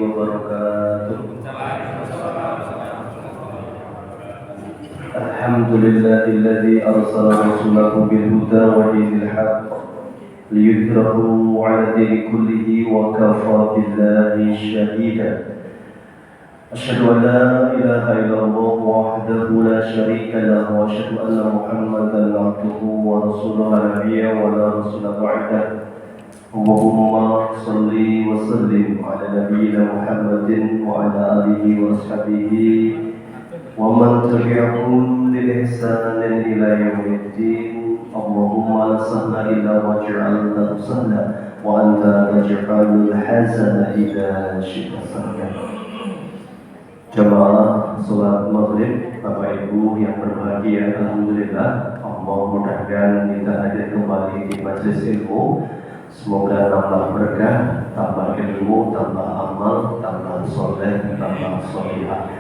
wabarakatuh. Alhamdulillahilladzi arsala rasulahu bil huda wa dinil haqq liyudhhirahu 'ala dini kullihi wa kafaa billahi shahida. Asyhadu an la ilaha illallah wahdahu la syarika lahu wa asyhadu anna Muhammadan 'abduhu wa rasuluhu la nabiyya wa la rasula ba'dahu. Allahumma salli wa sallim ala nabiyyina Muhammadin wa ala alihi wa sahbihi wa man tabi'ahum bi ihsanin ila yaumiddin. Allahumma la sahla illa ma ja'altahu sahla wa anta taj'alul hazana idza syi'ta sahla. Jamaah salat maghrib, Bapak Ibu yang berbahagia, alhamdulillah Allah mudahkan kita hadir kembali di majelis ilmu. Semoga tambah berkah, tambah ilmu, tambah amal, tambah soleh, tambah solihah.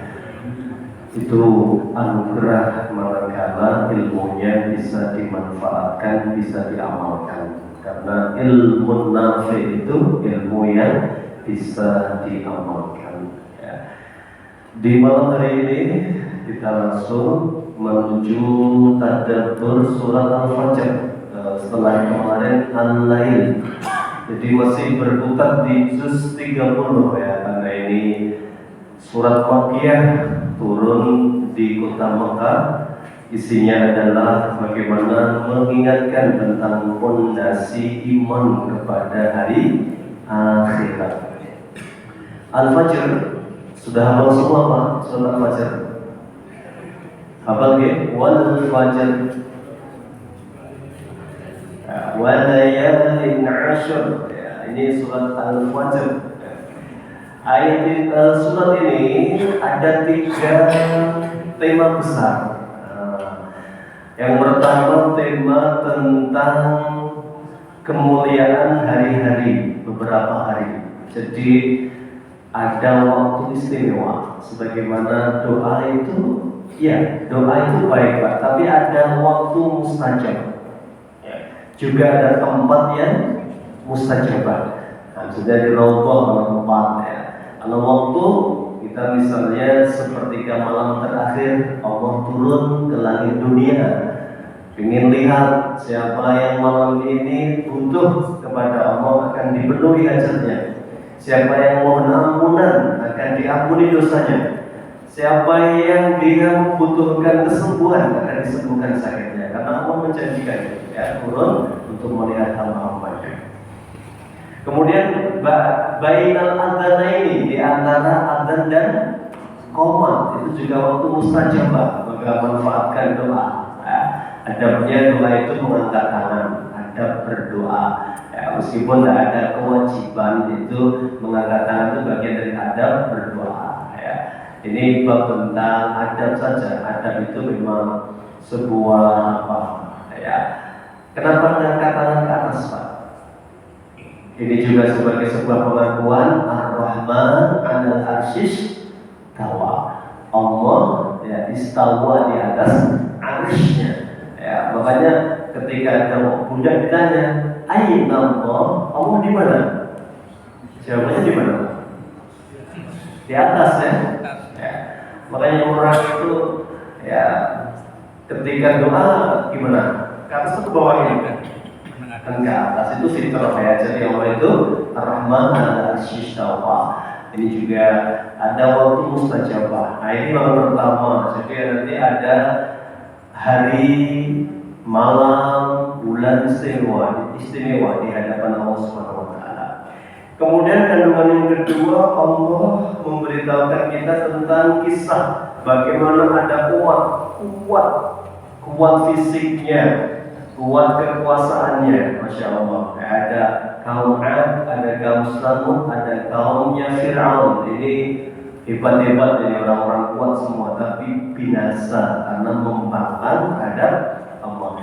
Itu anugerah manakala ilmunya bisa dimanfaatkan, bisa diamalkan. Karena ilmu nafi itu ilmu yang bisa diamalkan. Ya. Di malam hari ini kita langsung menuju tadabbur surat Al-Fajr. Setelah kemarin Al-Lail, jadi masih berkutat di juz 30 ya, karena ini surat Makkiyah turun di kota Mekah. Isinya adalah bagaimana mengingatkan tentang fondasi iman kepada hari akhirat. Al-Fajr sudah hafal semua Pak? Surat Al-Fajr hafal nggih? Wal Fajr wa layalin 'ashr. Ya, ini surat Al-Fajr. Ayat surat ini ada 3 tema besar. Yang pertama tema tentang kemuliaan hari-hari, beberapa hari. Jadi ada waktu istimewa. Sebagaimana doa itu, ya doa itu baik Pak, tapi ada waktu mustajab. Juga ada tempat yang mustajabah. Nah, sudah di Raudhah tempat ya. Kalau waktu kita misalnya sepertiga malam terakhir Allah turun ke langit dunia, ingin lihat siapa yang malam ini butuh kepada Allah akan dipenuhi hajatnya. Siapa yang mohon ampunan akan diampuni dosanya. Siapa yang dia membutuhkan kesembuhan akan disembuhkan sakitnya. Karena Allah menjanjikan ya, turun untuk melihat hamba-hambanya. Kemudian bainal adzanaini, di antara adzan dan qomat, itu juga waktu mustajabah, maka manfaatkan doa. Ya, adabnya doa itu mengangkat tangan, adab berdoa. Ya, meskipun tidak ada kewajiban itu mengangkat tangan itu bagian dari adab berdoa. Ya. Ini bab tentang adab saja. Adab itu memang sebuah apa? Ya. Kenapa mengangkat tangan ke atas, Pak? Ini juga sebagai sebuah pengakuan Ar-Rahman 'alal 'arsyish tawa. Allah ya istawa di atas arsy-Nya. Ya, makanya ketika ada budak ditanya, "Aina Allah?" Allah di mana? Jawabannya di mana? Di atas ya. Ya. Makanya orang itu ya ketika doa gimana? Ke atas atau ke bawah ini? Kan ke atas itu fitrah ya. Jadi Allah itu Ar-Rahman 'alal 'arsyish tawa. Ini juga ada waktu mustajabah. Nah ini malam pertama. Jadi nanti ada hari, malam, bulan istimewa di hadapan Allah Subhanahu wa taala. Kemudian kandungan yang kedua, Allah memberitahukan kita tentang kisah bagaimana ada kuat fisiknya, kuat kekuasaannya, Masya Allah. Ada kaum 'Ad, ada kaum Samud, ada kaumnya Fir'aun. Ini hebat-hebat, ini orang-orang kuat semua, tapi binasa karena membangkang terhadap Allah.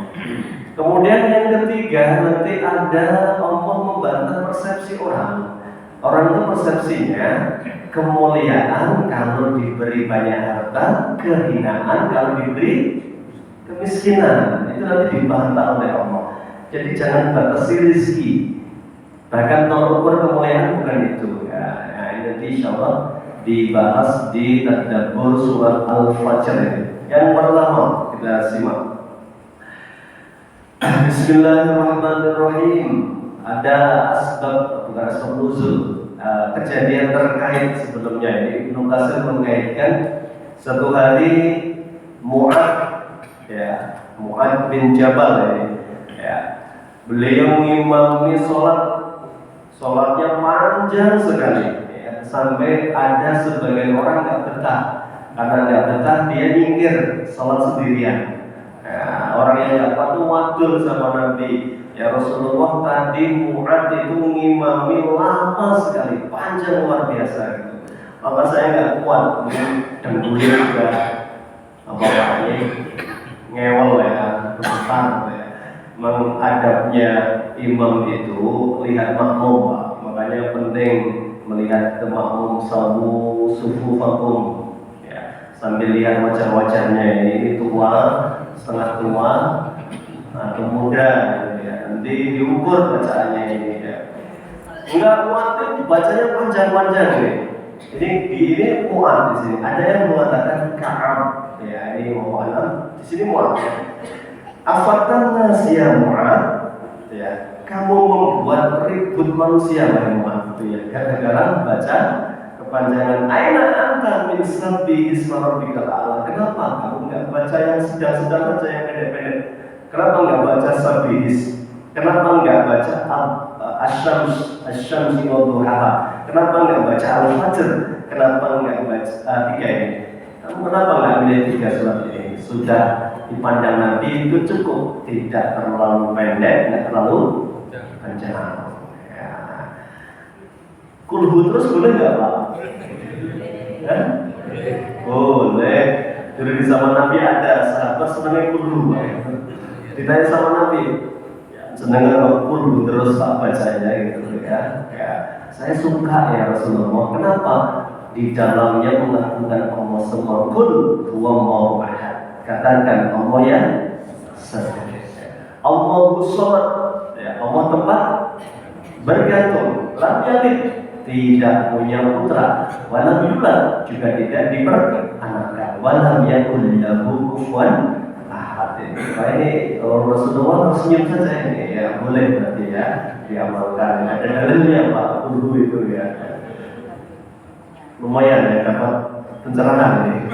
Kemudian yang ketiga, nanti ada Allah membantah persepsi orang. Orang itu persepsinya kemuliaan kalau diberi banyak harta, kehinaan kalau diberi kemiskinan. Itu nanti dibantah oleh Allah. Jadi jangan batasi rezeki. Bahkan tolak ukur kemuliaan bukan itu. Ya, nanti insya Allah dibahas di tadabbur surat Al-Fajr ini. Yang pertama kita simak. Bismillahirrahmanirrahim. Ada bukan asbab nuzul, kejadian terkait sebelumnya ini. Ibnu Katsir mengaitkan satu hari Mu'ad bin Jabal ini, beliau mengimami sholatnya panjang sekali, sampai ada sebagian orang nggak betah. Karena nggak betah, dia nyingkir sholat sendirian. Orang yang nggak patuh wadul sama Nabi. Ya Rasulullah, tadi Mu'ad itu mengimami lama sekali, panjang luar biasa gitu. Maka saya nggak kuat, dengkulnya juga apa-apanya ngewel ya, besar ya. Menghadapnya imam itu lihat makmum, Pak. Makanya penting melihat ke makmum, sawu sufufakum ya, sambil lihat wajah-wajahnya ini tua, setengah tua atau muda ya. Nanti diukur bacaannya ini ya. Enggak kuat bacanya panjang-panjang nih. Ini muat di sini. Ada yang mengatakan Ka'ab ya, ini mu'alam. Di sini muat. Afatkan nasiya Mu'ad ya, kamu membuat ribut manusia wahai Mu'ad ya, gara-gara baca kepanjangan aina anta min sabbi isma rabbikal a'la. Kenapa kamu enggak baca yang sedang-sedang saja, yang pendek-pendek? Kenapa enggak baca sabihis? Kenapa enggak baca asy-syamsi wa duhaha? Kenapa enggak baca al-fajr? Kenapa enggak baca tiga ini? Kenapa enggak milih tiga surat ini? Sudah dipandang Nabi itu cukup, tidak terlalu pendek, tidak terlalu panjang. Ya. Kulhu terus boleh nggak Pak? Ya? Boleh. Dulu di zaman Nabi ada sahabat senangnya kulhu. Ditanya sama Nabi, senang kulhu terus Pak bacanya gitu ya. Saya suka ya Rasulullah. Kenapa? Di dalamnya mengatakan Allah semua, kul huwa Allahu ahad. Katakan Allah yang satu. Allahu samad. Ya, Allah tempat bergantung. Lam yalid, tidak punya putra. Walam yulad, juga tidak diperanakan. Walam yakul lahu kufuwan ahad. Ini Rasulullah senyum saja ini ya, boleh berarti ya diamalkan. Ada dalilnya Pak, dulu itu ya. Lumayan ya dapat pencerahan ini.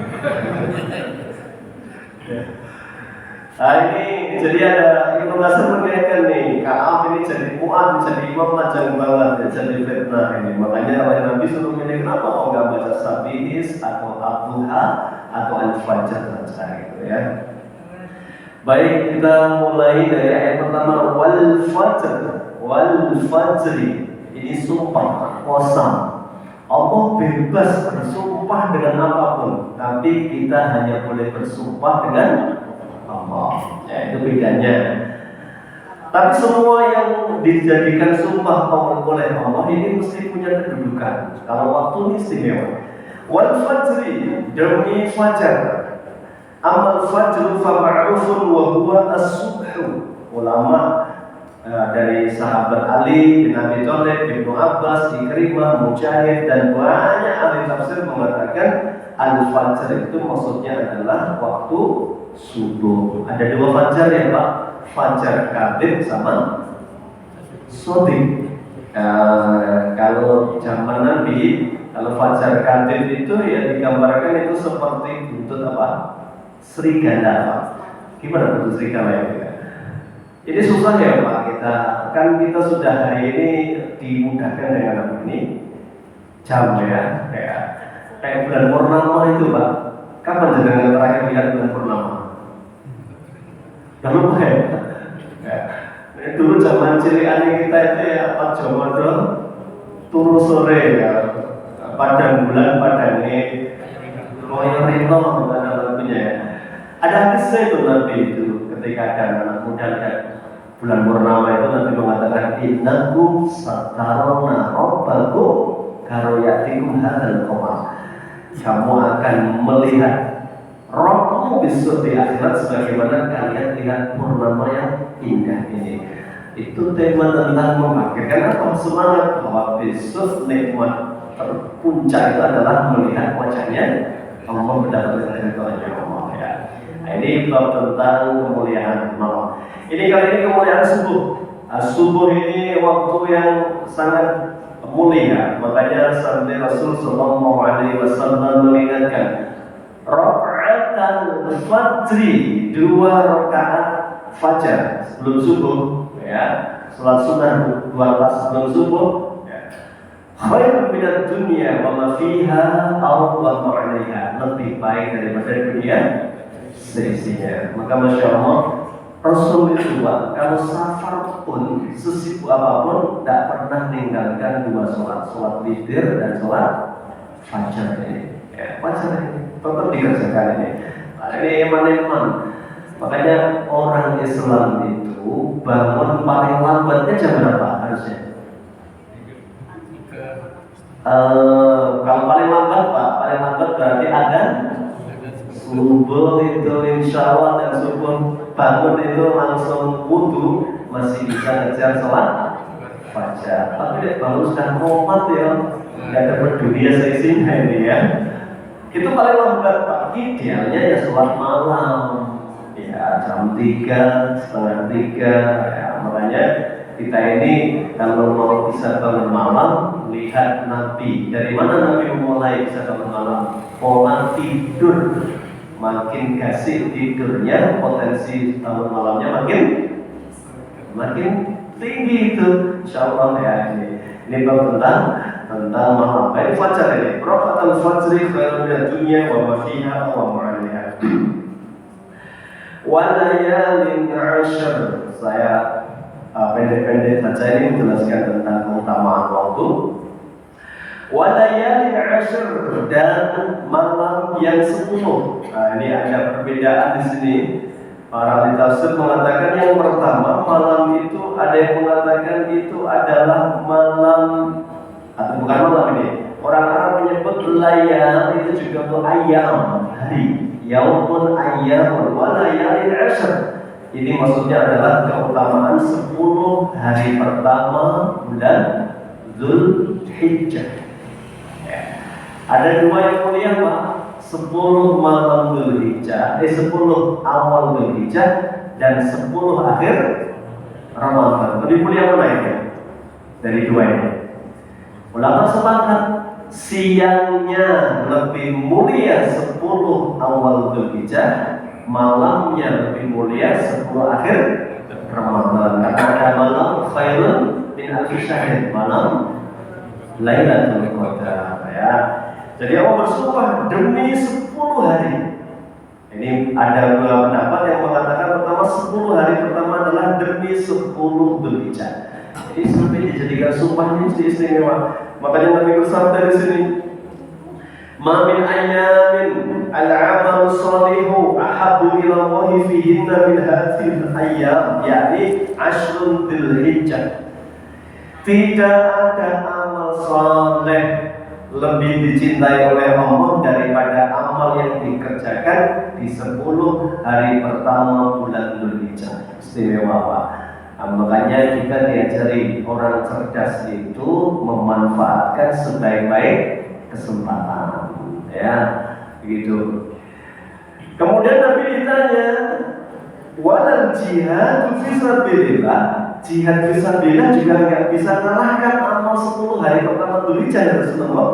Nah ini jadi ada Ibnu Katsir mengaitkan nih, Ka'ab ini jadi Mu'ad, jadi imam panjang banget ya, jadi fitnah ini. Makanya oleh Nabi suruh milih, kenapa kok nggak baca Sabihis atau Ad-Duha atau Al-Fajr saja gitu ya. Baik, kita mulai dari ayat pertama, wal fajri. Ini sumpah kosong. Allah bebas bersumpah dengan apapun, tapi kita hanya boleh bersumpah dengan Allah. Ya, itu bedanya. Tapi semua yang dijadikan sumpah oleh Allah ini mesti punya kedudukan. Kalau waktu ini istimewa. Wal fajri, demi fajar. Amal fajru fa ma'rufun wa huwa as-subhu. Ulama dari sahabat Ali bin Abi Thalib, Ibnu Abbas, Ikrimah, Mujahid dan banyak ahli tafsir mengatakan al-fajr itu maksudnya adalah waktu subuh. Ada dua fajar ya Pak, fajar kadhib sama sodik. Kalau zaman Nabi, kalau fajar kadhib itu ya digambarkan itu seperti buntut apa? Serigala Pak. Gimana buntut serigala ya? Ini susah ya Pak, kita sudah hari ini dimudahkan dengan apa ini jam ya, kayak bulan purnama itu Pak. Kapan jenengan terakhir lihat bulan purnama? Gak lupa ya? Dulu zaman cilian kita itu ya Pak Jomodo turu sore ya, padang bulan padang ini Royal Rito bukan lagunya ya. Ada kisah itu Nabi itu ketika ada anak muda lihat bulan purnama itu Nabi mengatakan innakum satarona rabbakum karoyatikum hadzal qamar. Kamu akan melihat Rabbmu besok di akhirat sebagaimana kalian lihat purnama yang indah ini. Itu tema tentang membangkitkan apa? Semangat bahwa besok nikmat terpuncak itu adalah melihat wajahnya Allah, mendapatkan ridhonya Allah ya. Nah, ini bab tentang kemuliaan malam. Ini kali ini kemuliaan subuh. Subuh ini waktu yang sangat mulia, makanya sampai Rasul Sallallahu Alaihi Wasallam mengingatkan rakaatan fajri, 2 rakaat fajar sebelum subuh ya, salat sunnah 2 rakaat sebelum subuh ya. Khairun minad dunya wa ma fiha aw wa ma 'alaiha, lebih baik daripada dunia seisinya. Maka Masya Allah, Rasul itu kalau safar pun sesibuk apapun tidak pernah meninggalkan 2 sholat witir dan sholat fajar ini. Ya, fajar ini tetap dikerjakan ini. Nah, ini iman. Makanya orang Islam itu bangun paling lambatnya jam berapa harusnya? Kalau paling lambat Pak, paling lambat berarti ada subuh itu insya Allah, dan subuh bangun itu langsung wudu masih bisa ngejar sholat fajar. Tapi dia bangun sudah komat ya, nggak ada berdunia seisinya ini ya. Itu paling lambat Pak. Idealnya ya sholat malam ya jam 3, setengah 3 ya. Makanya kita ini kalau mau bisa bangun malam, lihat Nabi. Dari mana Nabi memulai bisa bangun malam? Pola tidur. Makin kasih tidurnya, potensi bangun malamnya makin tinggi itu. Insyaallah ya, ini bab tentang malam. Baik, fajar ini. Rakatul fajri khairun minad dunya wa ma fiha wa ma 'alaiha. Wa layalin 'ashr. Saya pendek-pendek saja ini menjelaskan tentang keutamaan waktu. Walayalin 'ashr, dan malam yang 10. Nah, ini ada perbedaan di sini. Para ahli tafsir mengatakan yang pertama, malam itu ada yang mengatakan itu adalah malam, atau bukan malam ini. Orang Arab menyebut layal itu juga untuk ayam, hari. Yaumun ayyamun walayalin 'ashr. Ini maksudnya adalah keutamaan 10 hari pertama bulan Dzulhijjah. Ada 2 yang mulia Pak, 10 malam Dzulhijjah, 10 awal Dzulhijjah dan 10 akhir Ramadan. Lebih mulia mana ini? Dari 2 ini. Ulama sepakat siangnya lebih mulia 10 awal Dzulhijjah, malamnya lebih mulia 10 akhir Ramadan. Karena ada malam khairun min alfi syahr, malam Lailatul Qadar ya. Jadi Allah bersumpah demi 10 hari. Ini ada 2 pendapat yang mengatakan pertama 10 hari pertama adalah demi 10 Dzulhijjah. Jadi sampai dijadikan sumpah ini istimewa. Makanya Nabi bersabda di sini, "Ma min ayyamin al-'amalu shalihu ahabbu ila Allah fihinna min hadhihi al-ayyam," yakni ashrul Dzulhijjah. Tidak ada amal saleh lebih dicintai oleh Allah daripada amal yang dikerjakan di 10 hari pertama bulan Dzulhijjah. Istimewa Pak. Makanya kita diajari orang cerdas itu memanfaatkan sebaik-baik kesempatan, ya, begitu. Kemudian Nabi ditanya, "Walal jihad fi sabilillah." Jihad fisabilillah juga nggak bisa mengalahkan amal 10 hari pertama Dzulhijjah ya Rasulullah.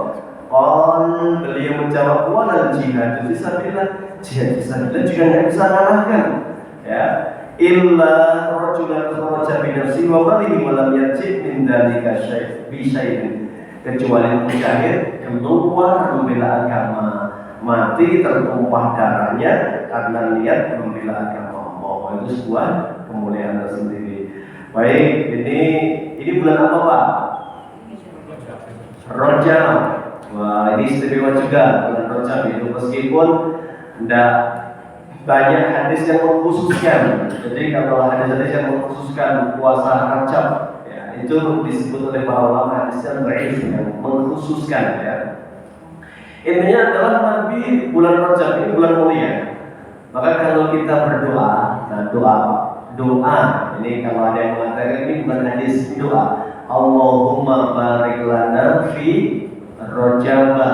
Beliau menjawab, walal jihad fisabilillah, jihad fisabilillah juga nggak bisa mengalahkan ya. Illa rajulan kharaja bi nafsihi wa malihi wa lam yarji' min dzalika syai'in, kecuali mujahid keluar membela agama, mati tertumpah darahnya karena niat membela agama Allah. Itu sebuah kemuliaan tersendiri. Baik, ini bulan apa Pak? Rajab. Wah, ini istimewa juga bulan Rajab itu, meskipun tidak banyak hadis yang mengkhususkan. Jadi kalau hadis-hadis yang mengkhususkan puasa Rajab, ya, itu disebut oleh para ulama hadis yang dhaif yang mengkhususkan ya. Intinya adalah Nabi bulan Rajab ini bulan mulia. Maka kalau kita berdoa, nah doa ini kalau ada yang mengatakan ini bukan hadis, doa Allahumma barik lana fi Rajaba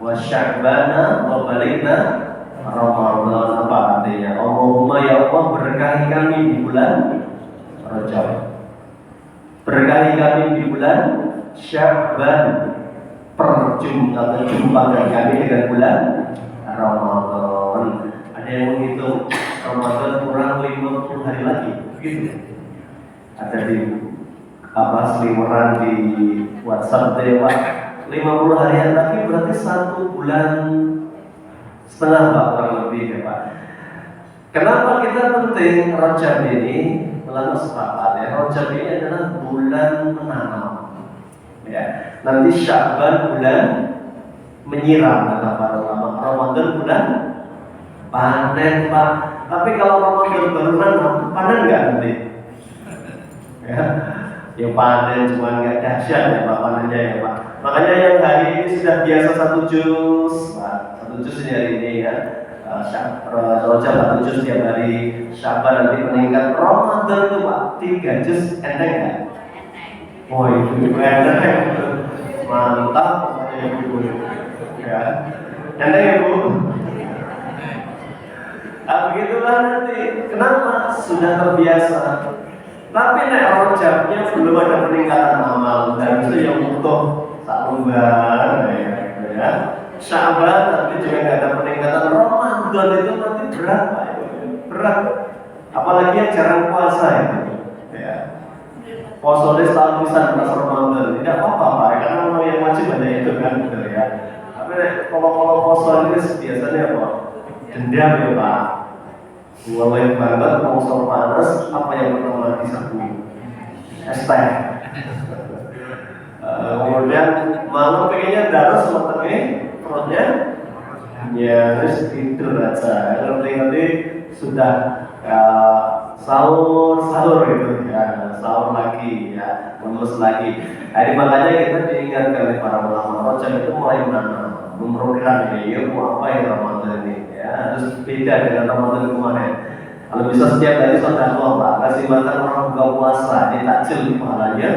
wa Sya'bana wa baligna Ramadan. Apa artinya? Allahumma ya Allah, berkahi kami di bulan Rajab, berkahi kami di bulan Sya'ban, perjumpaan kami dengan bulan Ramadan. Ada yang menghitung Ramadan kurang 50 hari lagi, begitu. Ada di seliweran di WhatsApp Dewa, 50 hari lagi berarti 1 bulan setengah Pak, kurang lebih ya Pak. Kenapa kita penting Rajab ini? Melanda sepakat ya, Rajab ini adalah bulan menanam ya. Nanti Sya'ban bulan menyiram kata para ulama, Ramadan bulan panen Pak. Tapi kalau Ramadan baru nanam, panen nggak nanti? Ya panen, cuma nggak dahsyat ya Pak panennya ya Pak. Makanya yang hari ini sudah biasa 1 juz Pak, 1 juz ini hari ini ya. Rojab 1 juz tiap hari, Sya'ban nanti meningkat, Ramadan itu Pak 3 juz, enteng nggak? Oh itu enteng, mantap ya ibu ya, enteng ya Bu. Begitulah nanti, kenapa? Sudah terbiasa. Tapi nek Rajabnya belum ada peningkatan amal, dan itu yang butuh tak lembar ya. Sya'ban tapi juga nggak ada peningkatan. Ramadan itu nanti berat Pak, berat. Apalagi yang jarang puasa itu ya. Puasa setahun bisa pas Ramadan tidak apa-apa Pak, karena orang yang wajib ada itu kan gitu ya. Tapi kalau puasa ini biasanya apa? Dendam ya Pak. Mulai banget mau soal panas, apa yang pertama diserbu? Es teh. Kemudian malam pengennya darah semetengnya, perutnya ya terus tidur aja. Nanti sudah sahur gitu ya, sahur lagi ya, lemes lagi. Jadi makanya kita diingatkan oleh para ulama, Rajab itu mulai menanam, memprogram ini, ya mau apa yang Ramadan ini ya, harus beda dengan Ramadan kemarin. Kalau bisa setiap hari sedekah Pak, kasih makan orang buka puasa, ini takjil pahalanya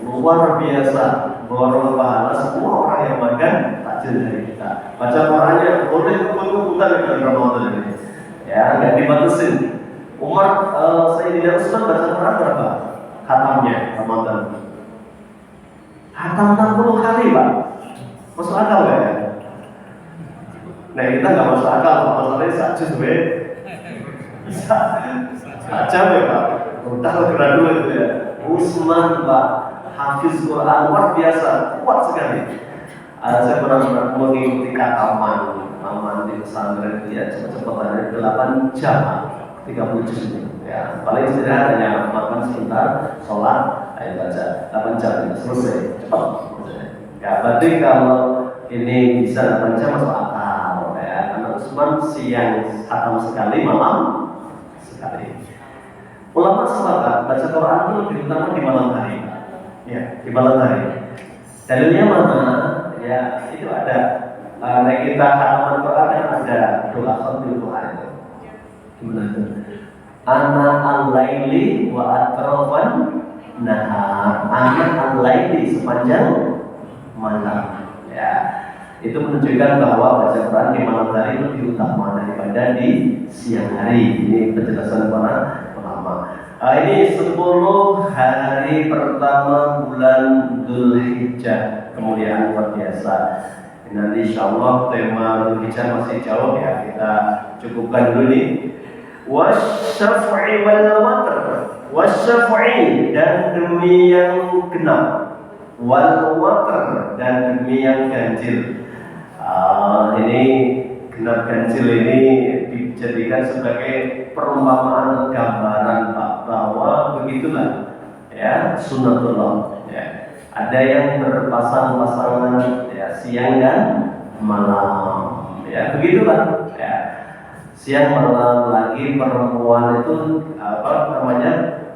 luar biasa, borong pahala semua orang yang makan takjil dari kita. Baca Qurannya boleh kumpul-kumpulan dengan Ramadan ini, ya nggak dibatasin. Umar Sayyidina Utsman baca Quran berapa? Khatamnya Ramadan. Khatam 60 kali Pak, masuk akal ya? Nah kita nggak masuk akal, masalahnya sakit sebenarnya. Bisa aja ya Pak, udah gerak dulu itu ya. Utsman Pak, hafiz Quran luar biasa, kuat sekali. Saya pernah mengikuti kataman di pesantren ya, cepat-cepat ada 8 jam, 30 juz ya. Paling istirahat hanya makan sebentar, sholat, ayo baca 8 jam selesai, cepat. Ya berarti kalau ini bisa 8 jam masuk akal ya, karena Utsman siang khatam sekali, malam sekali. Ulama sepakat baca Quran itu lebih utama di malam hari, ya di malam hari. Dalilnya mana? Ya itu ada. Kita khataman Quran kan ada doa khatimul Quran itu. Gimana itu? Ana al-laili wa atrafan nahar. Ana al-laili sepanjang malam. Ya. Itu menunjukkan bahwa baca Quran di malam hari lebih utama daripada di siang hari. Ini penjelasan para ulama. Ini 10 hari pertama bulan Dzulhijjah, kemuliaan luar biasa. Nanti insyaallah tema Dzulhijjah masih jauh ya, kita cukupkan dulu nih. Wasyaf'i wal watr. Wasyaf'i dan demi yang genap, wal watr dan demi yang ganjil. Ini genap ganjil ini dijadikan sebagai perumpamaan gambaran Pak, bahwa begitulah ya sunnatullah ya. Ada yang berpasang-pasangan ya, siang dan malam ya, begitulah ya. Siang malam lagi perempuan itu apa namanya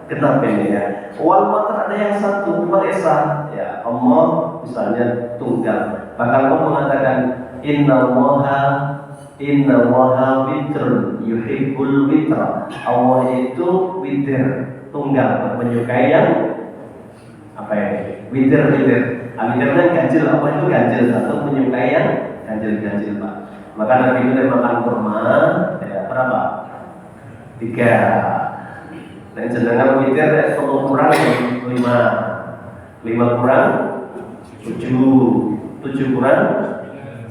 genap ini ya. Wal watr ada yang satu, Maesa ya, Allah misalnya tunggal. Bahkan Allah mengatakan Inna Allaha witrun yuhibbul witra. Allah itu witir, tunggal, menyukai yang apa ya? Witir. Witir kan ganjil, apa itu ganjil? Satu menyukai yang ganjil-ganjil Pak. Maka Nabi itu makan kurma, ya berapa? 3. Dan jenengan witir 10 kurang 5, 5 kurang 7, 7 kurang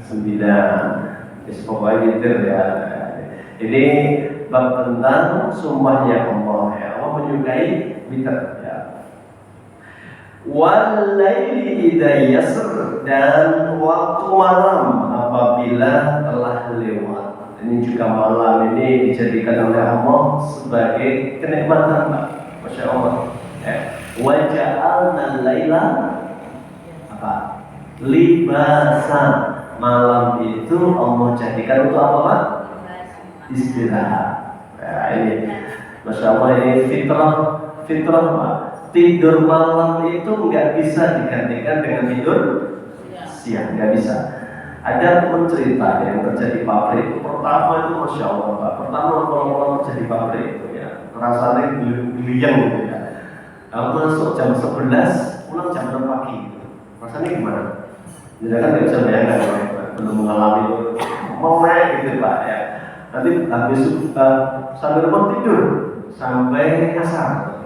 9. Pokoknya witir ya. Ini bab tentang sumpahnya Allah ya. Allah menyukai witir ya. Wal laili idza yasr, dan waktu malam apabila telah lewat. Ini juga malam ini dijadikan oleh Allah sebagai kenikmatan Pak. Masya Allah ya. Wa ja'alna laila apa? Libasan. Malam itu Allah jadikan untuk apa Pak? Istirahat. Nah, ini Masya Allah, ini fitrah Pak. Tidur malam itu nggak bisa digantikan dengan tidur siang, nggak bisa. Ada teman cerita yang kerja di pabrik itu, pertama itu Masya Allah Pak, pertama kalau kerja di pabrik itu ya rasanya geliang gitu ya. Masuk jam 11, pulang jam 6 pagi gitu. Rasanya gimana? Jadi kan nggak bisa bayangkan ya, belum mengalami itu mau naik gitu Pak ya. Nanti habis sampai rumah tidur sampai asar.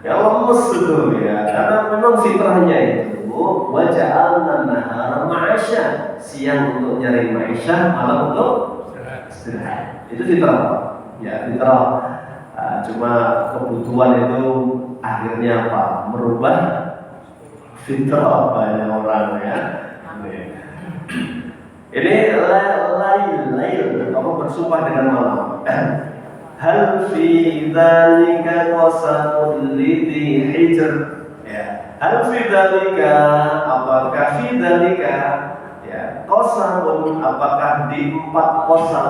Ya lemes itu ya, karena memang fitrahnya itu waja'alna nahara ma'asya, siang untuk nyari ma'isya, malam untuk istirahat. Itu fitrah ya, fitrah. Cuma kebutuhan itu akhirnya apa? Merubah fitrah banyak orang ya. Ini lail, kamu bersumpah dengan malam. Hal fi dzalika qasamul lidhi hijr ya. Hal fi dzalika, apakah fi dzalika ya, qasamun, apakah di 4 qasam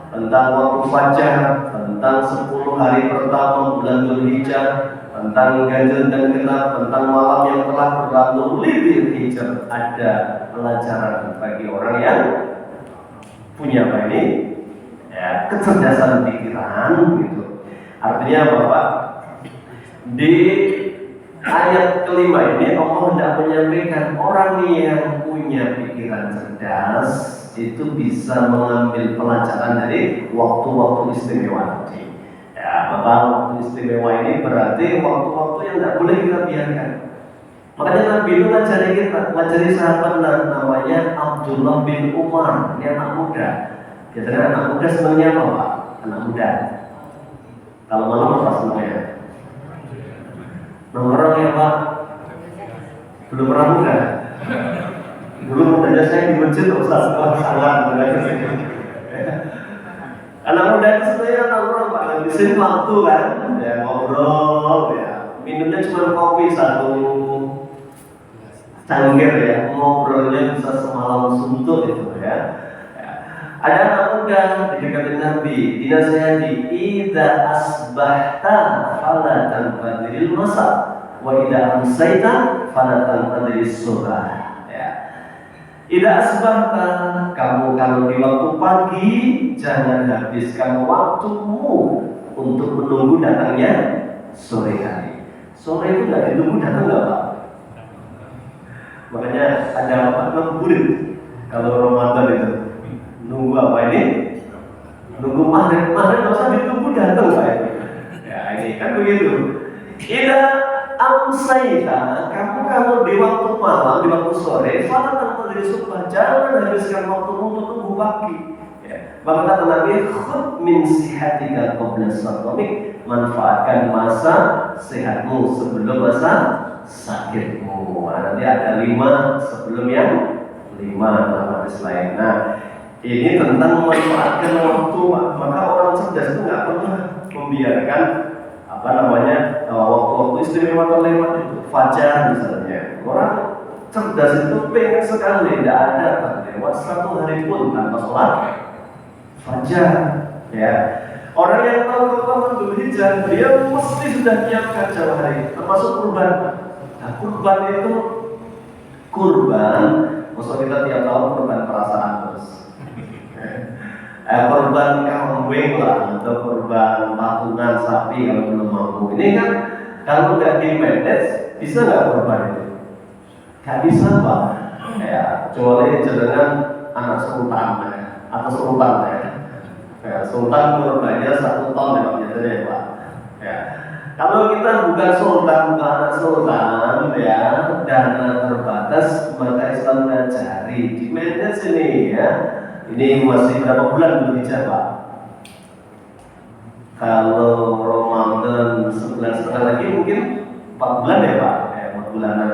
tentang waktu fajar, tentang 10 hari pertama bulan Dzulhijjah, tentang ganjil dan genap, tentang malam yang telah berlalu lidhi hijr, ada pelajaran bagi orang yang punya apa ini? Ya, kecerdasan pikiran gitu. Artinya apa Pak? Di ayat kelima ini Allah hendak menyampaikan orang yang punya pikiran cerdas itu bisa mengambil pelajaran dari waktu-waktu istimewa tadi. Ya, maka waktu istimewa ini berarti waktu-waktu yang tidak boleh kita biarkan. Makanya Nabi itu ngajari sahabat namanya Abdullah bin Umar, dia anak muda. Biasanya anak muda sebenarnya apa Pak? Anak muda. Kalau malam apa sebenarnya? Nongkrong ya Pak? Belum pernah muda. Dulu mudanya saya di masjid Ustaz, sangat muda. Anak muda itu sebenarnya nongkrong Pak, ngabisin waktu kan, ya ngobrol ya. Minumnya cuma kopi 1 cangkir ya, ngobrolnya bisa semalam suntuk itu ya. Ada anak muda didekatin Nabi, dinasihati, idza asbahta fala tanfadhil masa wa idza amsayta fala tanfadhil subah. Ya. Idza asbahta, kamu kalau di waktu pagi jangan habiskan waktumu untuk menunggu datangnya sore hari. Sore itu nggak ditunggu datang nggak Pak? Makanya ada apa? Ngabuburit kalau Ramadan itu. Nunggu apa ini? Nunggu maghrib nggak usah ditunggu datang Pak. Ya ini kan begitu. Ida amsayta, kamu kalau di waktu malam, di waktu sore, fala tanfadhil subah, jangan habiskan waktu untuk tunggu pagi. Ya. Maka kata Nabi, khud min sihatika qabla satamik, manfaatkan masa sehatmu sebelum masa sakitmu. Nah, nanti ada 5 sebelum yang 5 dalam hadis lain. Nah, ini tentang memanfaatkan waktu. Maka orang cerdas itu nggak pernah membiarkan waktu-waktu istimewa terlewat itu. Fajar misalnya, orang cerdas itu pengen sekali tidak ada terlewat 1 hari pun tanpa sholat fajar. Ya, orang yang tahu kapan Dzulhijjah, dia mesti sudah siapkan jauh hari, termasuk kurban. Nah, kurban itu maksud kita tiap tahun kurban perasaan terus. Korban kambing lah atau korban patungan sapi kalau belum mampu. Ini kan Kalau nggak di manage, bisa nggak korban itu? Nggak bisa Pak. Ya, kecuali jenengan anak sultan ya, atau sultan ya. Ya, sultan korbannya 1 ton ya biasanya ya Pak. Ya. Kalau kita bukan sultan, bukan anak sultan ya, dana terbatas, maka Islam ngajari di manage ini ya. Ini masih berapa bulan belum dijawab? Kalau Ramadan sebulan setengah lagi mungkin 4 bulan ya Pak, 4 bulanan.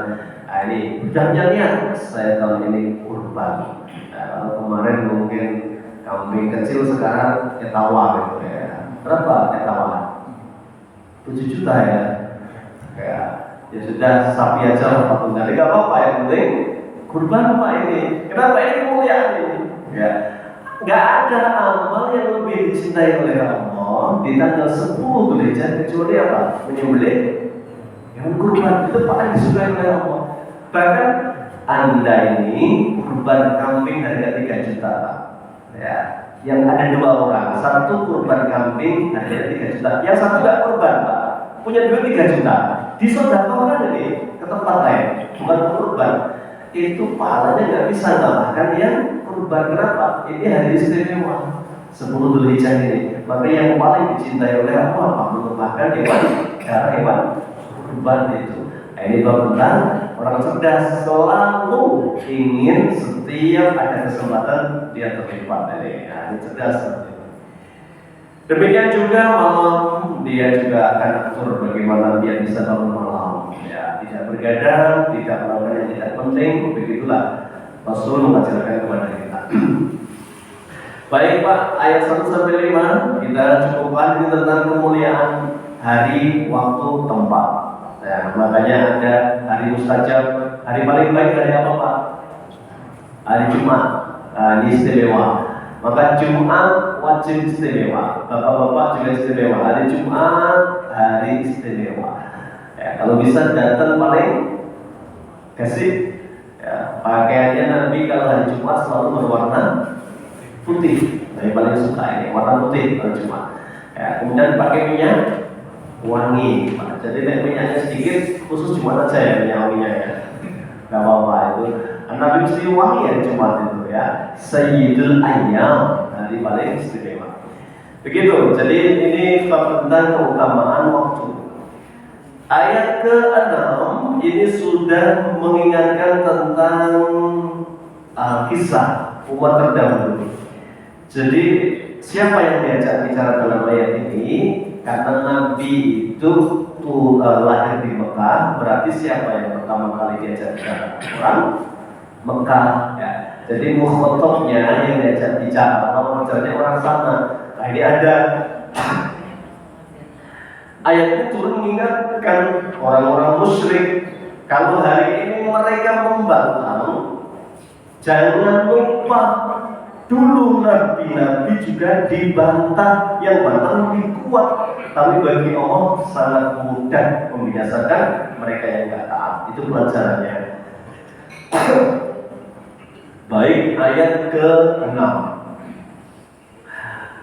Nah ini udahnya niat saya tahun ini kurban. Nah, kalau kemarin mungkin kambing kecil, sekarang etawa gitu ya. Berapa etawa? 7 juta ya. Ya sudah sapi aja lah Pak Bunda. Tidak apa-apa, yang penting kurban Pak ini. Kenapa ini kemuliaan ini? Ya, nggak ada amal yang lebih dicintai oleh Allah di tanggal 10 Dzulhijjah kecuali apa? Menyembelih yang kurban. Itu paling disukai oleh Allah. Bahkan Anda ini kurban kambing harga 3 juta, ya. Yang ada 2 orang, satu kurban kambing harga 3 juta, yang satu nggak kurban Pak, punya duit 3 juta, disodakokan ini ke tempat lain, bukan kurban. Itu pahalanya nggak bisa ngalahkan yang kurban. Kenapa? Ini hari istimewa 10 Dzulhijjah ini. Maka yang paling dicintai oleh Allah merupakan hewan kurban itu. Nah, ini tentang orang cerdas selalu ingin setiap ada kesempatan dia terlibat. Nah, ini cerdas. Demikian juga malam, dia juga akan atur bagaimana dia bisa bangun malam. Ya, tidak bergadang, tidak melakukan yang tidak penting. Begitulah Rasul mengajarkan kepada kita. Baik Pak, ayat 1 sampai 5 kita cukupkan ini tentang kemuliaan hari, waktu, tempat. Ya, makanya ada hari mustajab, hari paling baik hari apa Pak? Hari Jumat. Ini istimewa. Maka Jumat wajib istimewa. Bapak-bapak juga istimewa. Hari Jumat hari istimewa. Ya, kalau bisa datang paling kasih. Ya, pakaiannya Nabi kalau hari Jumat selalu berwarna putih. Saya paling suka ini warna putih kalau Jumat. Ya, kemudian pakai minyak wangi. Jadi minyaknya sedikit, khusus Jumat aja ya minyak wanginya ya. Gak apa-apa itu. Nabi mesti wangi ya Jumat itu ya. Sayyidul Ayyam, hari paling istimewa. Begitu. Jadi ini tentang keutamaan waktu. Ayat ke-6 ini sudah mengingatkan tentang kisah umat terdahulu. Jadi siapa yang diajak bicara dalam ayat ini? Karena Nabi itu lahir di Mekah, berarti siapa yang pertama kali diajak bicara? Orang Mekah. Ya. Jadi mukhotabnya yang diajak bicara, orang sana. Nah ini ada ayat ini turun mengingatkan orang-orang musyrik kalau hari ini mereka membantah, jangan lupa dulu nabi-nabi juga dibantah, yang bantah lebih kuat. Tapi bagi Allah sangat mudah membinasakan mereka yang tidak taat. Itu pelajarannya. Baik, ayat ke-6.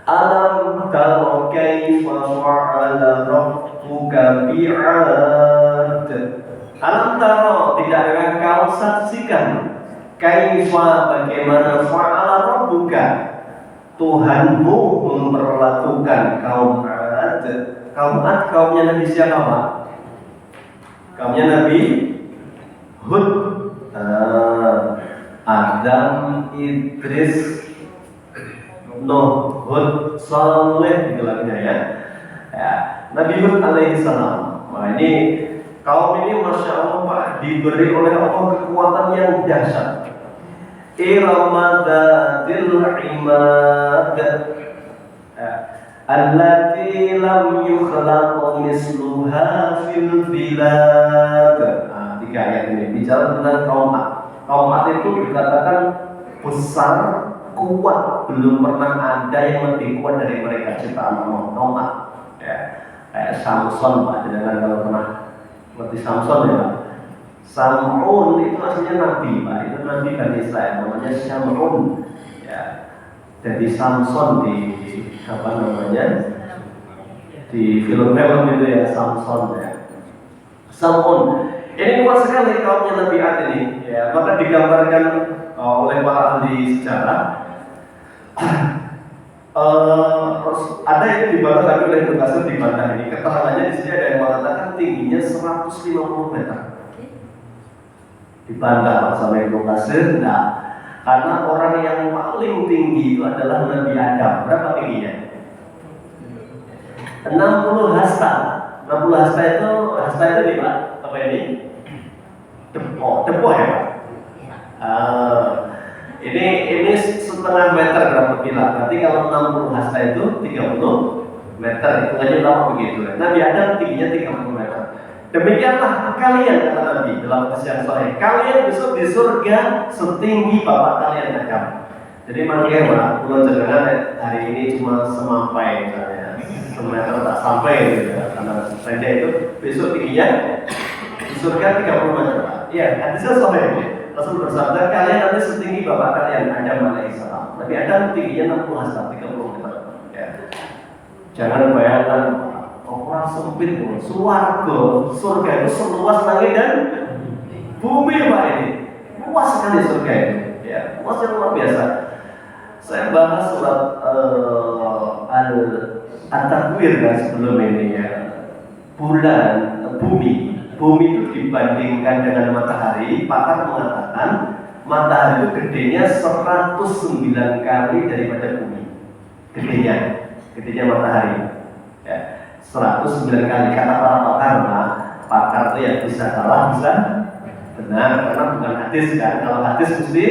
Alam tara kaifa fa'ala rabbuka bi'ad. Alam tara, tidakkah kau saksikan kaifa, bagaimana fa'ala rabbuka, Tuhanmu memperlakukan kaum Ad. Kaum Ad kaumnya Nabi siapa Pak? Kaumnya Nabi Hud, Adam, Idris, Nuh, Hud, Saleh, itu lagunya ya. Nabi Hud alaihi salam. Nah ini kaum ini masya Allah Pak, diberi oleh Allah kekuatan yang dahsyat. Irama dzatil imad allati lam yukhlaq misluha fil bilad. Nah, 3 ayat ini bicara tentang kaum Ad. Kaum Ad itu dikatakan besar, kuat, belum pernah ada yang lebih kuat dari mereka ciptaan Allah. Kaum Ad. Ya, kayak Samson Pak, jangan kalau pernah seperti Samson ya Pak. Sam'un itu aslinya nabi Pak, itu nabi Bani Israel, namanya Sam'un ya. Jadi Samson di apa namanya, di film-film itu ya, Samson ya. Salmon. Ini kuat sekali kaumnya Nabi Ad ini, ya. Maka digambarkan oleh para ahli sejarah. Ada yang dibantah tapi oleh Ibnu Katsir dibantah ini. Keterangannya di sini ada yang mengatakan tingginya 150 meter. Dibantah sama Ibnu Katsir. Nah, karena orang yang paling tinggi itu adalah Nabi Adam. Berapa tingginya? 60 hasta. 60 hasta itu nih Pak, apa ini? Depo ya Pak? Ini setengah meter kurang lebih lah. Berarti kalau 60 hasta itu 30 meter, hitungannya lama begitu. Nabi Adam tingginya 30 meter. Demikianlah kalian, kata Nabi dalam hadis yang sahih, kalian besok di surga setinggi bapak kalian Adam. Jadi makanya Pak, bulan jenengan hari ini cuma semampai misalnya, semeter tak sampai gitu ya, karena pendek itu besok tingginya di surga 30 meter Pak. Iya, hadisnya sahih. Rasul bersabda, kalian nanti setinggi bapak kalian Adam alaihissalam. Nabi Adam tingginya 60 hasta, 30 meter. Ya. Jangan bayangkan orang sempit, surga itu seluas langit dan bumi Pak ini. Luas sekali surga itu. Ya, luas yang luar biasa. Saya bahas surat Al-Takwir sebelum ini ya. Bulan, bumi itu dibandingkan dengan matahari, pakar mengatakan matahari itu gedenya 109 kali daripada bumi. Gedenya matahari. Ya, 109 kali. Kata para pakar, pakar itu yang bisa salah, bisa benar, karena bukan hadis kan. Kalau hadis mesti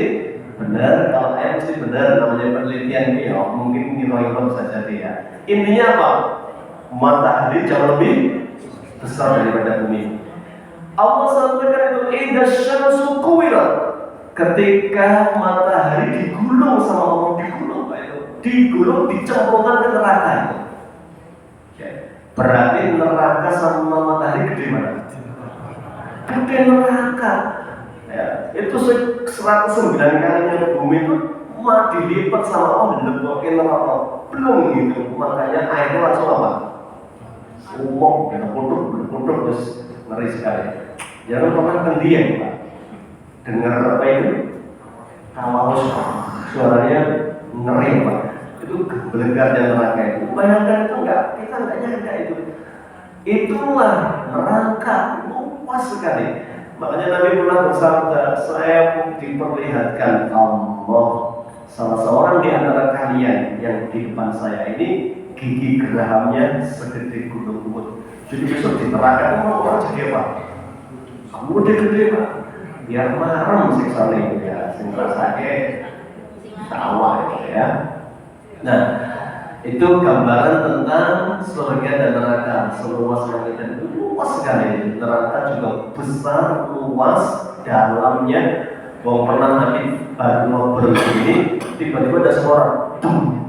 benar, kalau ayat mesti benar. Namanya penelitian ini, mungkin ngiroh bisa jadi ya. Intinya apa? Matahari jauh lebih besar daripada bumi. Allah sampaikan itu idza syamsu kuwirat, ketika matahari digulung sama Allah, digulung dicemplungkan ke neraka itu. Ya. Berarti neraka sama matahari gede mana? Gede neraka. Ya, itu 109 kalinya bumi itu mau dilipat sama Allah dilebokin neraka. Belum gitu, makanya airnya langsung apa? Umum, berkutuk terus ngeri sekali. Jangan pernah pendiam Pak. Dengar apa itu? Kawaus suaranya ngeri Pak. Itu gelegar dan neraka itu. Bayangkan itu kita nggak nyangka itu. Itulah neraka, luas sekali. Makanya Nabi pernah bersabda, saya diperlihatkan Allah salah seorang di antara kalian yang di depan saya ini gigi gerahamnya segede gunung Uhud. Jadi besok di neraka orang jadi apa? Kamu gede Pak, biar marem siksa ini ya, sing rasake tawa gitu ya. Nah, itu gambaran tentang surga dan neraka, seluas langit dan luas sekali. Neraka juga besar, luas, dalamnya. Bahwa pernah Nabi baru berdiri, tiba-tiba ada suara dum.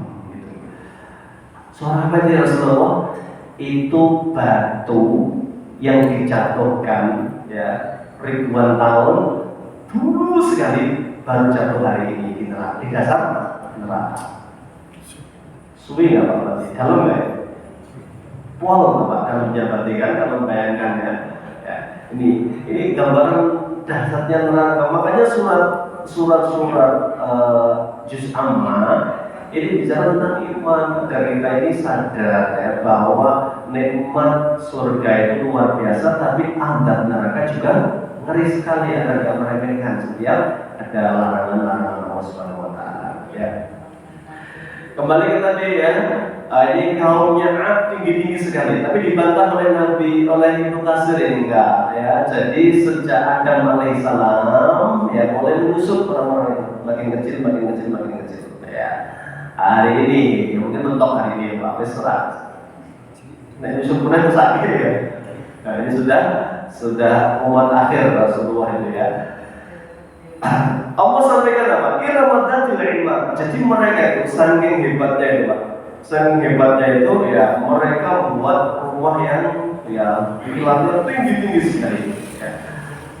Suara apa ya Rasulullah? Itu batu yang dijatuhkan ya ribuan tahun dulu sekali baru jatuh hari ini di neraka, di dasar neraka. Suwi nggak Pak? Dalam nggak ya? Pol Pak dalamnya berarti kan kalau bayangkan ya. Ini gambaran dasarnya neraka. Makanya surat juz amma ini bicara tentang iman agar kita ini sadar ya, bahwa nikmat surga itu luar biasa, tapi azab neraka juga ngeri sekali agar kita meremehkan setiap ada larangan-larangan Allah Subhanahu wa taala ya. Kembali ke tadi ya, ini kaumnya tinggi-tinggi sekali, tapi dibantah oleh Nabi, oleh Ibnu Katsir ini enggak ya. Jadi sejak Adam alaihissalam ya mulai menyusup orang-orang itu makin kecil ya. Hari ini, ya mungkin mentok hari ini Pak, serat. Nah ini syukurnya sakit ya. Nah ini sudah umat akhir Rasulullah itu ya. Allah sampaikan apa? Iramatul iman. Jadi mereka itu saking hebatnya itu Pak. Saking hebatnya itu ya mereka buat rumah yang ya pilarnya tinggi-tinggi sekali. Ya.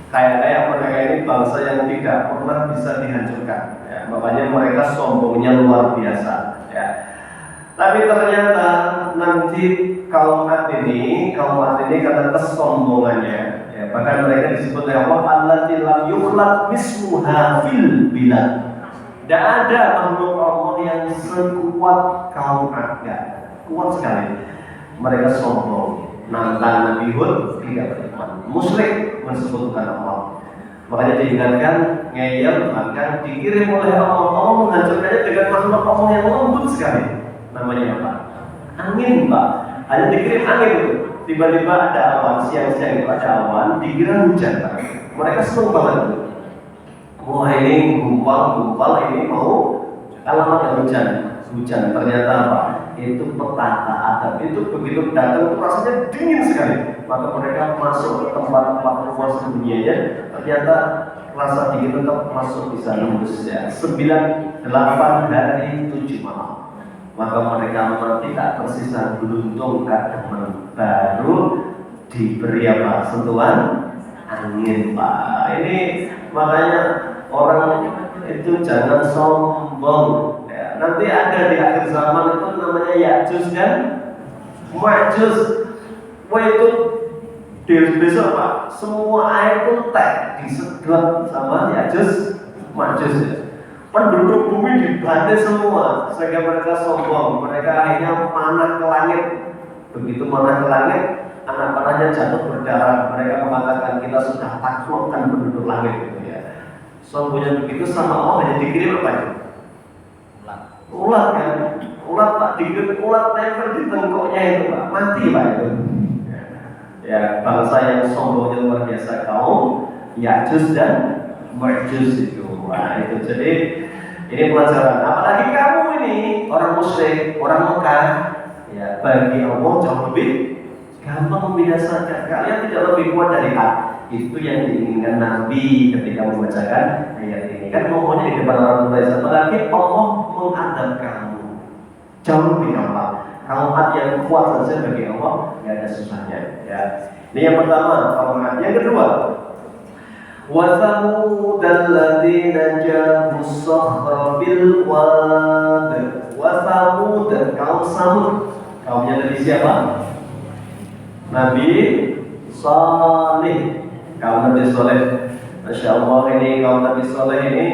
Kayak mereka ini bangsa yang tidak pernah bisa dihancurkan. Ya. Makanya mereka sombongnya luar biasa. Ya. Tapi ternyata nanti kaum Ad ini karena kesombongannya bahkan mereka disebut oleh Allah allati lam yukhlaq misluha fil bilad. Tidak ada makhluk Allah yang sekuat kaum Ad, kuat sekali. Mereka sombong, nantang Nabi Hud, tidak beriman, musyrik mensekutukan Allah. Makanya diingatkan, ngeyel, maka dikirim oleh Allah. Allah menghancurkannya dengan makhluk Allah yang lembut sekali. Namanya apa? Angin, Pak. Hanya dikirim angin itu. Tiba-tiba ada awan, siang-siang itu ada awan, dikira hujan, Pak. Mereka senang banget itu. Wah, ini gumpal, ini mau alamat hujan. Ternyata apa? Itu petaka Adam. Itu begitu datang itu rasanya dingin sekali. Maka mereka masuk ke tempat-tempat rumah sembunyinya. Ternyata rasa dingin tetap masuk bisa nembus ya. 9, 8 hari 7 malam. Maka mereka tidak tersisa beruntung keadaan baru diberi apa? Sentuhan angin, Pak. Ini makanya orang itu jangan sombong. Nanti ada di akhir zaman itu namanya Ya'juj dan Ma'juj. Wah itu besok Pak, semua air itu disedot sama Ya'juj Ma'juj. Penduduk bumi dibantai semua sehingga mereka sombong. Mereka akhirnya panah ke langit. Begitu panah ke langit, anak panahnya jatuh berdarah. Mereka mengatakan kita sudah taklukkan penduduk langit gitu ya. Sombongnya begitu sama Allah hanya dikirim apa itu? Ulat kan, ulat Pak, dikirim ulat nempel di tengkoknya itu Pak, mati Pak itu. Ya bangsa yang sombongnya luar biasa kaum Ya'juj dan Ma'juj itu. Wah itu jadi ini pelajaran. Apalagi kamu ini orang musyrik, orang Mekah, ya bagi Allah jauh lebih gampang membinasakan. Kalian tidak lebih kuat dari aku. Itu yang diinginkan Nabi ketika membacakan ayat ini. Kan ngomongnya di depan orang tua. Apalagi Allah mengadab kamu jauh lebih gampang. Kaum Ad yang kuat saja bagi Allah tidak ada susahnya. Ya. Ini yang pertama kaum Ad. Yang kedua, wa thamud alladzina jabu sakhra bil wad. Wa thamud, kaum Samud. Kaumnya dari siapa? Nabi Salih. Kaum Nabi Saleh, Masya Allah ini kaum Nabi Saleh ini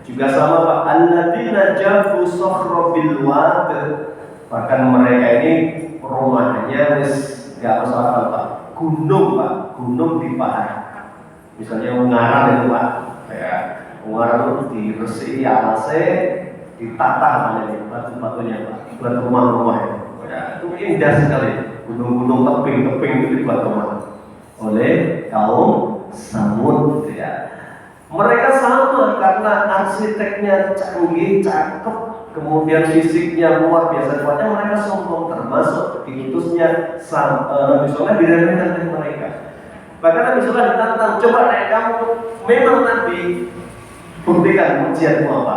juga sama Pak. Alladzina jabu sakhra bil wad. Bahkan mereka ini rumahnya gak masuk akal Pak. Gunung Pak, gunung di pahat. Misalnya Ungaran itu Pak, ya Ungaran itu diresiki alasnya, ditata namanya batu-batunya Pak, buat rumah-rumah ya. Itu indah sekali. Gunung-gunung tebing-tebing itu dibuat rumah oleh kaum Samud ya. Mereka sama karena arsiteknya canggih, cakep, kemudian fisiknya luar biasa kuatnya. Mereka sombong, termasuk diutusnya Nabi Soleh diremehkan oleh mereka. Bahkan Nabi Soleh ditantang, coba kamu memang Nabi, buktikan ujianmu apa?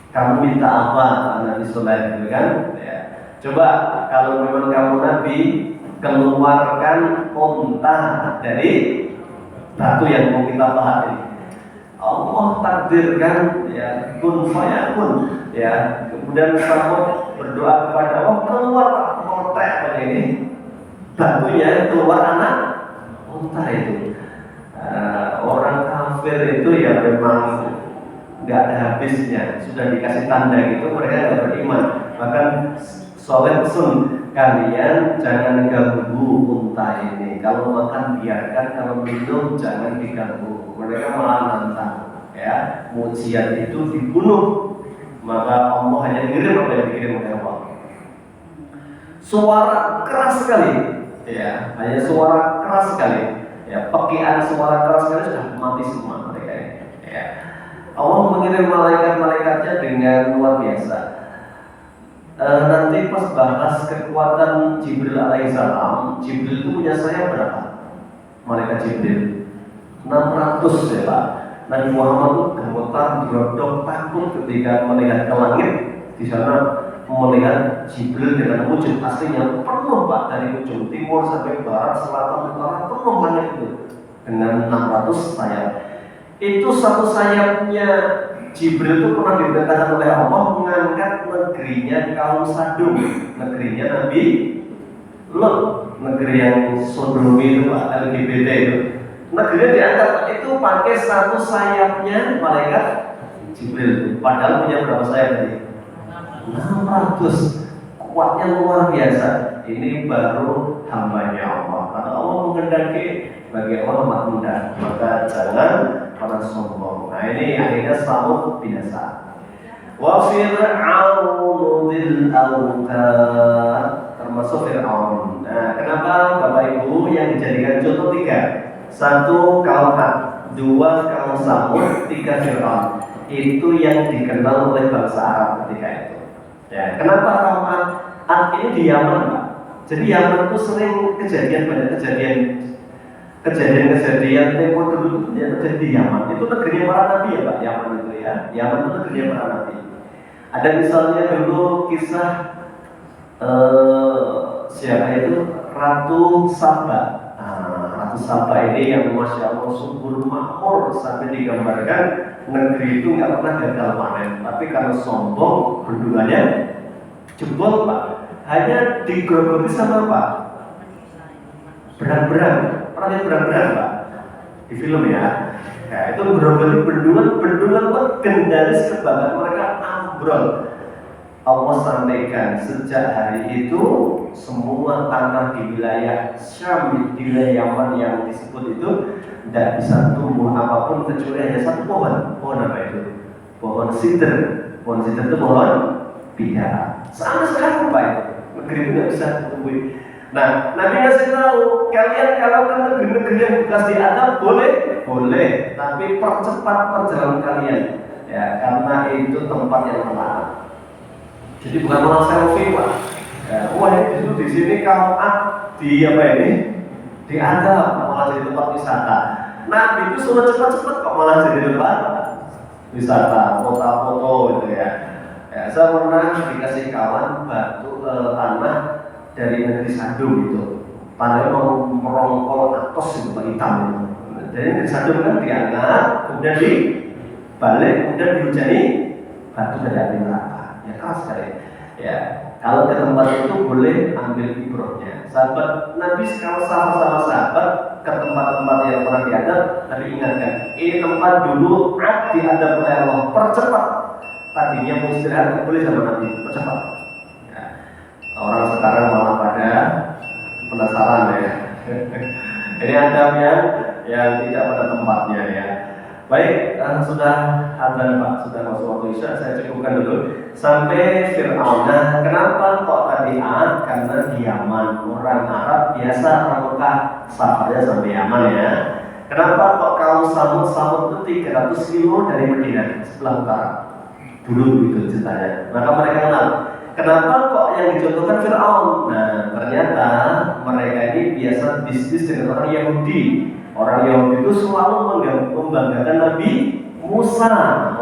Kamu minta apa Nabi Soleh gitu kan? Ya. Coba kalau memang kamu Nabi, keluarkan unta dari batu yang mau kita pahat ini. Allah takdirkan ya kun fayakun ya. Kemudian Samud berdoa kepada Allah, keluar motek ini batunya, keluar anak unta itu. Orang kafir itu ya memang nggak ada habisnya. Sudah dikasih tanda gitu mereka nggak beriman. Bahkan Soleh sun, kalian jangan ganggu unta ini. Kalau makan biarkan, kalau minum jangan diganggu. Mereka malah nantang, ya. Mujian itu dibunuh. Maka Allah hanya ngirim apa yang dikirim oleh Allah. Suara keras sekali, ya. Hanya suara keras sekali, ya. Pekian suara keras sekali sudah mati semua mereka ini. Ya. Allah mengirim malaikat-malaikatnya dengan luar biasa. Nanti pas bahas kekuatan Jibril alaihissalam, Jibril itu punya sayap berapa? Malaikat Jibril 600 ya Pak. Nabi Muhammad itu gemetar, berodok, takut ketika melihat ke langit. Di sana melihat Jibril dengan wujud aslinya penuh Pak, dari ujung timur sampai barat, selatan, utara, penuh langit itu dengan 600 sayap. Itu satu sayapnya Jibril itu pernah diperintahkan oleh Allah mengangkat negerinya kaum Sadum, negerinya Nabi Lot, negeri yang sodomi itu Pak, LGBT itu. Negeri diangkat itu pakai satu sayapnya malaikat Jibril. Padahal punya berapa sayap tadi? 600. Kuatnya luar biasa. Ini baru hambanya Allah. Karena Allah mengendaki bagi orang umat muda, maka jangan pernah sombong. Nah ini akhirnya Samud binasa. Wa Fir'aunu dzil autad, termasuk Fir'aun. Nah, kenapa Bapak Ibu yang dijadikan contoh 3? 1 kaum Ad, 2 kaum Samud, 3 Fir'aun. Itu yang dikenal oleh bangsa Arab ketika itu. Ya, kenapa kaum Ad ini di Yaman, Pak? Jadi Yaman itu sering banyak kejadian tempo dulu itu yang terjadi di Yaman. Itu negerinya para nabi ya Pak, Yaman itu ya. Yaman itu negerinya para nabi. Ada misalnya dulu kisah siapa itu Ratu Saba. Ratu Saba ini yang masya Allah subur makmur sampai digambarkan negeri itu nggak pernah gagal panen. Tapi karena sombong bendungannya jebol Pak. Hanya digerogoti sama apa? Berang-berang. Pernah lihat berang-berang Pak? Di film ya. Nah, itu gerogoti bendungan legendaris kebanggaan mereka ambrol. Allah sampaikan sejak hari itu semua tanah di wilayah Syam, di wilayah Yaman yang disebut itu tidak bisa tumbuh apapun kecuali hanya satu pohon. Pohon apa itu? Pohon sidr. Pohon sidr itu pohon pidara. Sama sekali Pak itu. Negeri itu tidak bisa tumbuh. Nah, Nabi ngasih tahu, kalian kalau ke negeri-negeri yang bekas diadab boleh, tapi percepat perjalanan kalian, ya, karena itu tempat yang terlarang. Jadi bukan malah selfie Pak. Ya, wah itu di sini kaum di apa ini? Diadab malah jadi tempat wisata. Nabi itu suruh cepat-cepat kok malah jadi tempat wisata, foto-foto gitu ya. Ya, saya pernah dikasih kawan batu tanah dari negeri Sadung itu. Tanahnya mau merongkol atos itu Pak, hitam itu. Dari negeri Sadung kan diangkat, kemudian dibalik, kemudian dihujani batu dari api neraka. Ya keras sekali. Ya, kalau ke tempat itu boleh ambil ibrohnya. Sahabat Nabi kalau sama-sama sahabat ke tempat-tempat yang pernah diadab, tapi ingatkan, ini tempat dulu diadab oleh Allah, percepat. Tadinya mau istirahat, boleh sama Nabi, percepat. Ya. Orang sekarang malah pada penasaran ya. Ini adabnya yang tidak pada tempatnya ya. Baik, sudah adzan Pak, sudah masuk waktu Isya, saya cukupkan dulu sampai Fir'aun. Nah, kenapa kok tadi karena di Yaman, orang Arab biasa orang Mekah safarnya sampai Yaman ya. Kenapa kok kaum Samud itu 300 kilo dari Madinah sebelah utara? Dulu itu ceritanya. Maka mereka kenal. Kenapa kok yang dicontohkan Fir'aun? Nah, ternyata mereka ini biasa bisnis dengan orang Yahudi. Orang Yahudi itu selalu membanggakan Nabi Musa.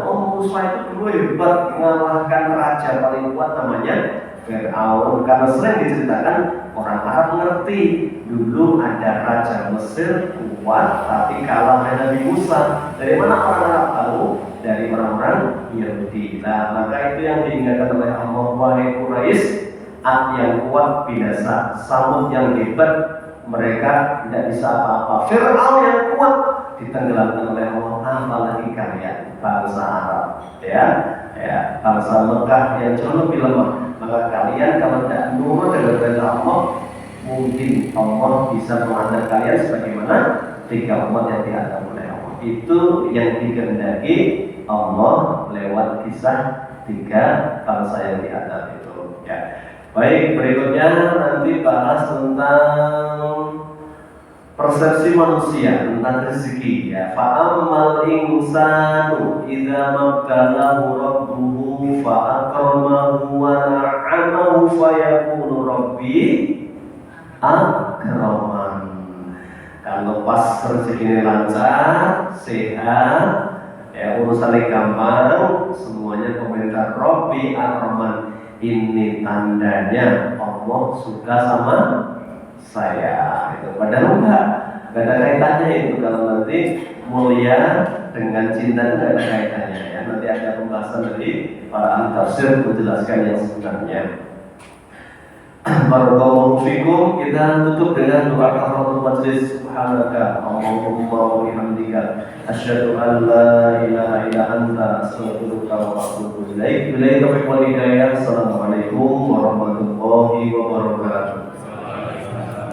Musa itu dulu hebat, mengalahkan raja paling kuat namanya Fir'aun. Karena sering diceritakan orang Arab mengerti dulu ada raja Mesir kuat, tapi kalah oleh Nabi Musa. Dari mana orang Arab tahu? Dari orang-orang Yahudi. Nah, maka itu yang diingatkan oleh Allah, wahai Quraisy, Ad yang kuat binasa, Samud yang hebat, mereka tidak bisa apa-apa. Fir'aun yang kuat ditenggelamkan oleh Allah, apalagi kalian bangsa Arab, ya, bangsa Mekah yang jauh lebih lemah. Maka kalian kalau tidak nurut dengan perintah Allah, mungkin Allah bisa mengangkat kalian sebagaimana 3 umat yang diadab oleh Allah. Itu yang dikehendaki Allah lewat kisah 3 bangsa yang diadab itu. Ya. Baik, berikutnya nanti bahas tentang persepsi manusia tentang rezeki. Ya. Fa'ammal insanu idza mabtalahu rabbuhu fa'akramahu wa na'amahu fayaqulu rabbi akraman. Kalau pas rezekinya lancar, sehat, ya urusannya gampang, semuanya komentar Robbi Ar-Rahman. Ini tandanya Allah suka sama saya. Itu padahal enggak ada kaitannya itu. Kalau nanti mulia dengan cinta itu enggak ada kaitannya ya. Nanti ada pembahasan dari para ahli tafsir menjelaskan yang sebenarnya. Barakallahu fikum. Kita tutup dengan doa kafaratul majlis. Subhanaka Allahumma wa bihamdika asyhadu an la ilaha illa anta astaghfiruka wa atubu ilaik. Billahi taufiq wal hidayah. Assalamualaikum warahmatullahi wabarakatuh.